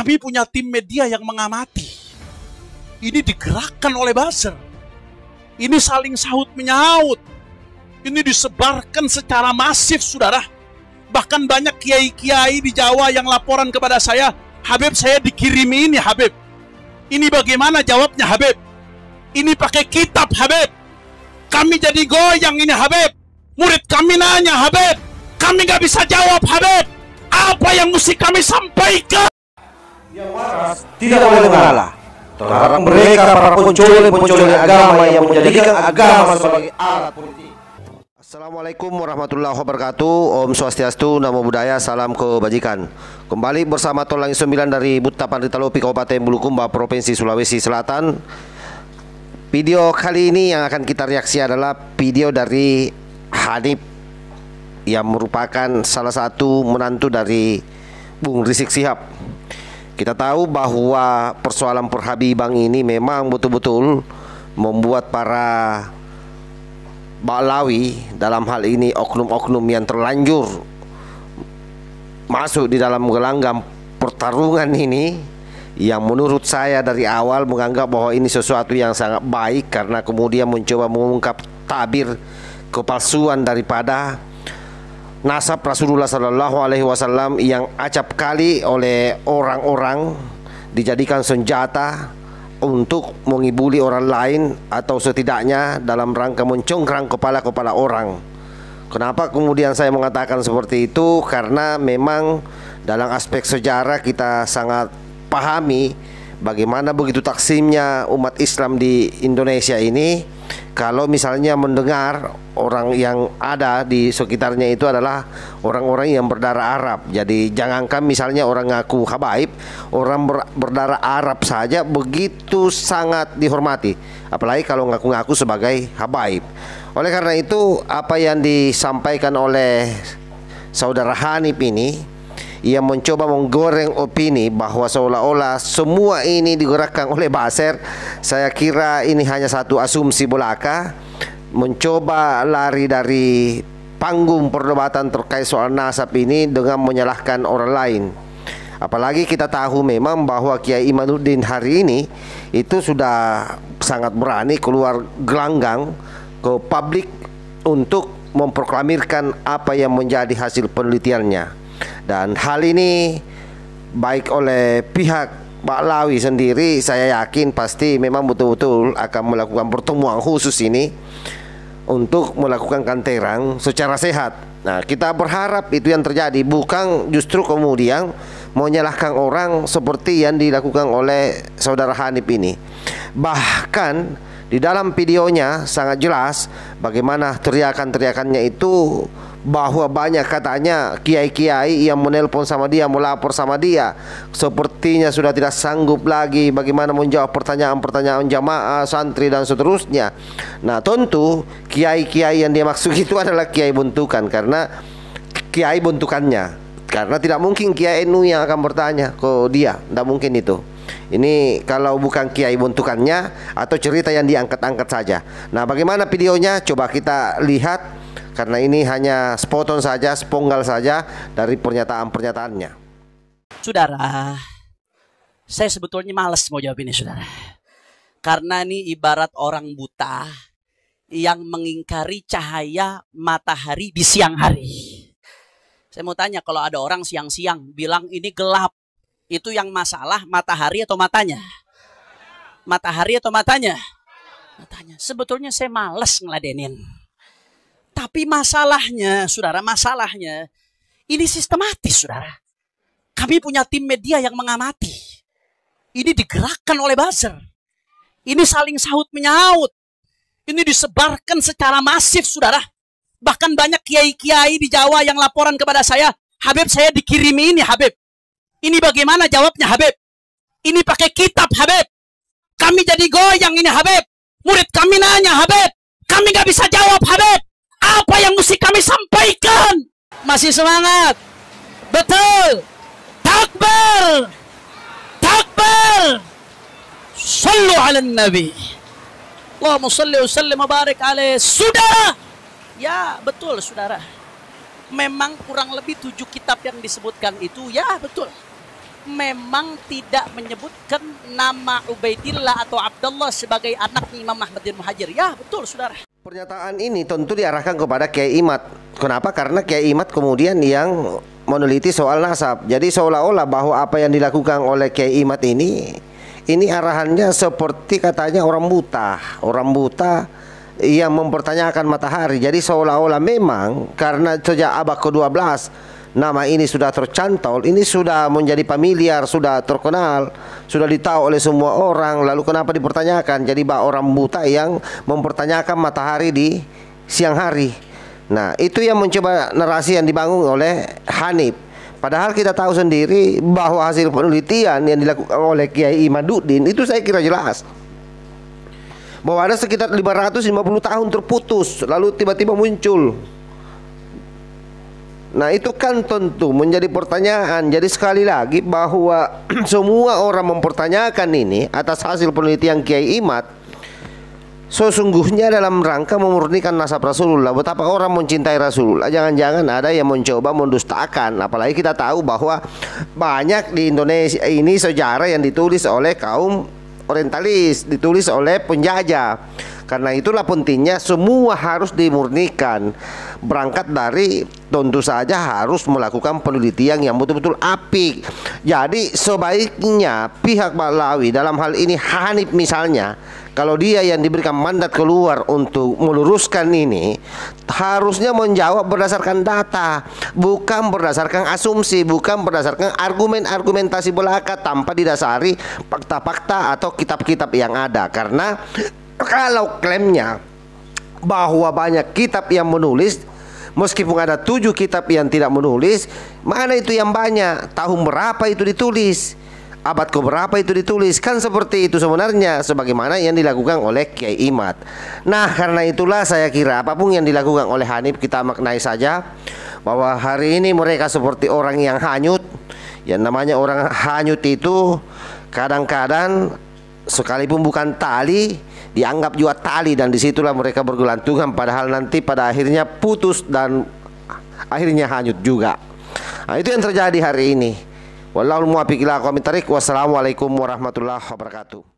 Kami punya tim media yang mengamati. Ini digerakkan oleh buzzer. Ini saling sahut menyaut. Ini disebarkan secara masif, saudara. Bahkan banyak kiai-kiai di Jawa yang laporan kepada saya, Habib, saya dikirimi ini, Habib. Ini bagaimana jawabnya, Habib? Ini pakai kitab, Habib. Kami jadi goyang ini, Habib. Murid kami nanya, Habib. Kami nggak bisa jawab, Habib. Apa yang mesti kami sampaikan? Yang waras tidak boleh mengalah terhadap mereka para pencoleng agama yang menjadikan agama sebagai alat politik. Assalamualaikum warahmatullahi wabarakatuh. Om Swastiastu, Namo Buddhaya, salam kebajikan. Kembali bersama Tolang 9 dari Buta Panditalopi, Kabupaten Bulukumba, Provinsi Sulawesi Selatan. Video kali ini yang akan kita reaksi adalah video dari Hanif, yang merupakan salah satu menantu dari Bung Rizik Syihab. Kita tahu bahwa persoalan perhabiban ini memang betul-betul membuat para Ba'lawi, dalam hal ini oknum-oknum yang terlanjur masuk di dalam gelanggang pertarungan ini, yang menurut saya dari awal menganggap bahwa ini sesuatu yang sangat baik, karena kemudian mencoba mengungkap tabir kepalsuan daripada nasab Rasulullah Sallallahu Alaihi Wasallam yang acap kali oleh orang-orang dijadikan senjata untuk mengibuli orang lain, atau setidaknya dalam rangka mencongkrang kepala-kepala orang. Kenapa kemudian saya mengatakan seperti itu? Karena memang dalam aspek sejarah kita sangat pahami bagaimana begitu taksimnya umat Islam di Indonesia ini. Kalau misalnya mendengar orang yang ada di sekitarnya itu adalah orang-orang yang berdarah Arab. Jadi jangankan misalnya orang ngaku habaib, orang berdarah Arab saja begitu sangat dihormati, apalagi kalau ngaku-ngaku sebagai habaib. Oleh karena itu, apa yang disampaikan oleh saudara Hanif ini, ia mencoba menggoreng opini bahwa seolah-olah semua ini digerakkan oleh buzzer. Saya kira ini hanya satu asumsi belaka, mencoba lari dari panggung perdebatan terkait soal nasab ini dengan menyalahkan orang lain. Apalagi kita tahu memang bahwa Kiai Imanuddin hari ini itu sudah sangat berani keluar gelanggang ke publik untuk memproklamirkan apa yang menjadi hasil penelitiannya. Dan hal ini baik oleh pihak Ba'lawi sendiri, saya yakin pasti memang betul-betul akan melakukan pertemuan khusus ini untuk melakukan kanterang secara sehat. Nah, kita berharap itu yang terjadi, bukan justru kemudian menyalahkan orang seperti yang dilakukan oleh saudara Hanif ini. Bahkan di dalam videonya sangat jelas bagaimana teriakan-teriakannya itu, bahwa banyak katanya kiai-kiai yang menelpon sama dia, melapor sama dia, sepertinya sudah tidak sanggup lagi bagaimana menjawab pertanyaan-pertanyaan jamaah, santri dan seterusnya. Nah, tentu kiai-kiai yang dia maksud itu adalah kiai bentukan, karena kiai bentukannya, karena tidak mungkin kiai NU yang akan bertanya ke dia, tidak mungkin itu. Ini kalau bukan kiai bentukannya atau cerita yang diangkat-angkat saja. Nah, bagaimana videonya? Coba kita lihat, karena ini hanya sepotong saja, sepenggal saja dari pernyataan-pernyataannya. Saudara, saya sebetulnya malas mau jawab ini, saudara. Karena ini ibarat orang buta yang mengingkari cahaya matahari di siang hari. Saya mau tanya, kalau ada orang siang-siang bilang ini gelap, itu yang masalah matahari atau matanya? Matahari atau matanya? Matanya. Sebetulnya saya malas ngeladenin. Tapi masalahnya, saudara, masalahnya ini sistematis, saudara. Kami punya tim media yang mengamati. Ini digerakkan oleh buzzer. Ini saling sahut menyaut. Ini disebarkan secara masif, saudara. Bahkan banyak kiai-kiai di Jawa yang laporan kepada saya, Habib, saya dikirimi ini, Habib. Ini bagaimana jawabnya, Habib? Ini pakai kitab, Habib. Kami jadi goyang ini, Habib. Murid kami nanya, Habib. Kami nggak bisa jawab, Habib. Apa yang mesti kami sampaikan? Masih semangat? Betul. Takbir. Takbir. Sallu ala Nabi. Allahumma salli wa sallim wa barik alaih. Saudara. Ya, betul, saudara. Memang kurang lebih 7 kitab yang disebutkan itu, ya betul. memang tidak menyebutkan nama Ubaidillah atau Abdullah sebagai anak Imam Ahmad bin Muhajir. Ya, betul, saudara. Pernyataan ini tentu diarahkan kepada Kiai Imad. Kenapa? Karena Kiai Imad kemudian yang meneliti soal nasab. Jadi seolah-olah bahwa apa yang dilakukan oleh Kiai Imad ini arahannya seperti katanya orang buta. Orang buta yang mempertanyakan matahari. Jadi seolah-olah memang karena sejak abad ke-12 nama ini sudah tercantol, ini sudah menjadi familiar, sudah terkenal, sudah ditahu oleh semua orang. Lalu kenapa dipertanyakan? Jadi orang buta yang mempertanyakan matahari di siang hari. Nah, itu yang mencoba narasi yang dibangun oleh Hanif. Padahal kita tahu sendiri bahwa hasil penelitian yang dilakukan oleh Kiai Imaduddin itu saya kira jelas bahwa ada sekitar 550 tahun terputus, lalu tiba-tiba muncul. Nah, itu kan tentu menjadi pertanyaan. Jadi sekali lagi bahwa semua orang mempertanyakan ini atas hasil penelitian Kiai Imad sesungguhnya dalam rangka memurnikan nasab Rasulullah. Betapa orang mencintai Rasulullah. Jangan-jangan ada yang mencoba mendustakan. Apalagi kita tahu bahwa banyak di Indonesia ini sejarah yang ditulis oleh kaum orientalis, ditulis oleh penjajah. Karena itulah pentingnya semua harus dimurnikan. Berangkat dari tentu saja harus melakukan penelitian yang betul-betul apik. Jadi sebaiknya pihak Ba'lawi dalam hal ini Hanif misalnya, kalau dia yang diberikan mandat keluar untuk meluruskan ini, harusnya menjawab berdasarkan data, bukan berdasarkan asumsi, bukan berdasarkan argumentasi belaka tanpa didasari fakta-fakta atau kitab-kitab yang ada. Karena kalau klaimnya bahwa banyak kitab yang menulis, meskipun ada 7 kitab yang tidak menulis, mana itu yang banyak? Tahun berapa itu ditulis? Abad keberapa itu ditulis? Kan seperti itu sebenarnya, sebagaimana yang dilakukan oleh Kiai Imad. Nah, karena itulah saya kira apapun yang dilakukan oleh Hanif, kita maknai saja bahwa hari ini mereka seperti orang yang hanyut. Yang namanya orang hanyut itu kadang-kadang sekalipun bukan tali, dianggap juga tali, dan disitulah mereka bergelantungan, padahal nanti pada akhirnya putus dan akhirnya hanyut juga. Nah, itu yang terjadi hari ini. Wallahul muwaffiq ila aqwamit thariq. Wassalamualaikum warahmatullahi wabarakatuh.